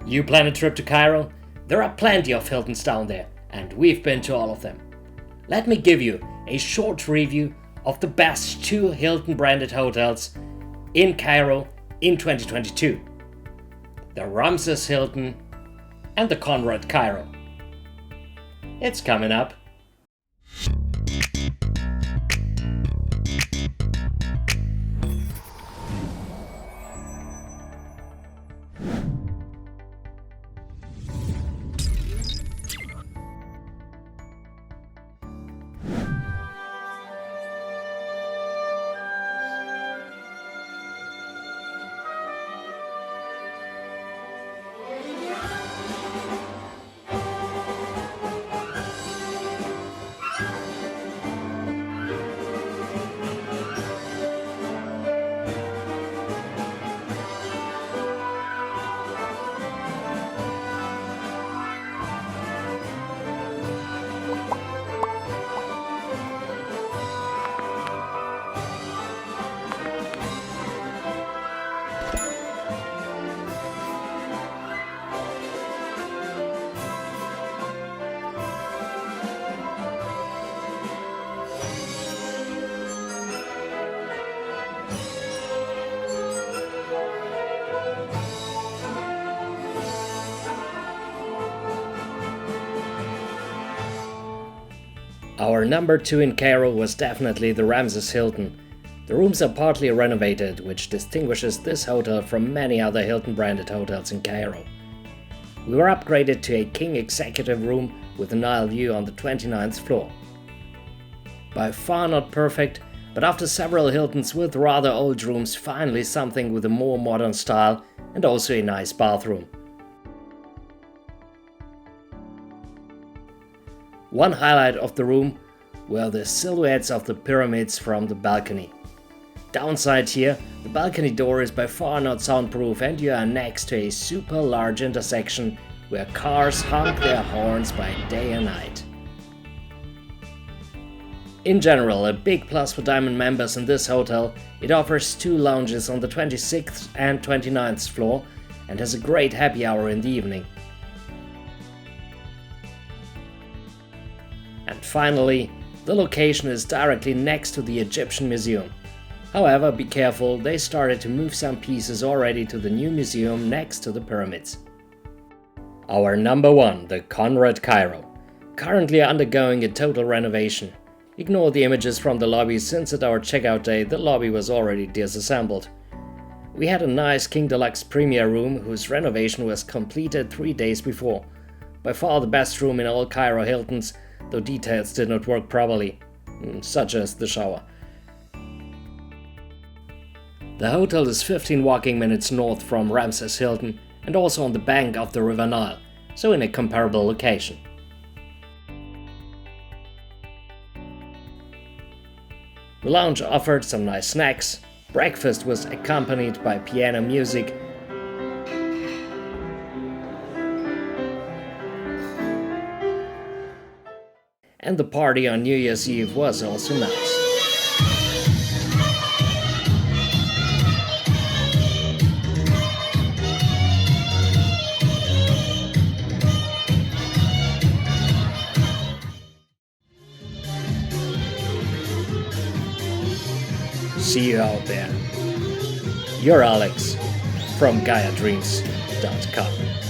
You plan a trip to Cairo? There are plenty of Hiltons down there, and we've been to all of them. Let me give you a short review of the best 2 Hilton branded hotels in Cairo in 2022. The Ramses Hilton and the Conrad Cairo. It's coming up. Our number 2 in Cairo was definitely the Ramses Hilton. The rooms are partly renovated, which distinguishes this hotel from many other Hilton branded hotels in Cairo. We were upgraded to a king executive room with a Nile view on the 29th floor. By far not perfect, but after several Hiltons with rather old rooms, finally something with a more modern style and also a nice bathroom. One highlight of the room were the silhouettes of the pyramids from the balcony. Downside here, the balcony door is by far not soundproof and you are next to a super large intersection where cars honk their horns by day and night. In general, a big plus for Diamond members in this hotel, it offers 2 lounges on the 26th and 29th floor and has a great happy hour in the evening. And finally, the location is directly next to the Egyptian Museum. However, be careful, they started to move some pieces already to the new museum next to the pyramids. Our number 1, the Conrad Cairo, currently undergoing a total renovation. Ignore the images from the lobby since at our checkout day the lobby was already disassembled. We had a nice King Deluxe Premier room whose renovation was completed 3 days before. By far the best room in all Cairo Hiltons, though details did not work properly, such as the shower. The hotel is 15 walking minutes north from Ramses Hilton and also on the bank of the River Nile, so in a comparable location. The lounge offered some nice snacks, breakfast was accompanied by piano music, and the party on New Year's Eve was also nice. See you out there. You're Alex from GaiaDreams.com.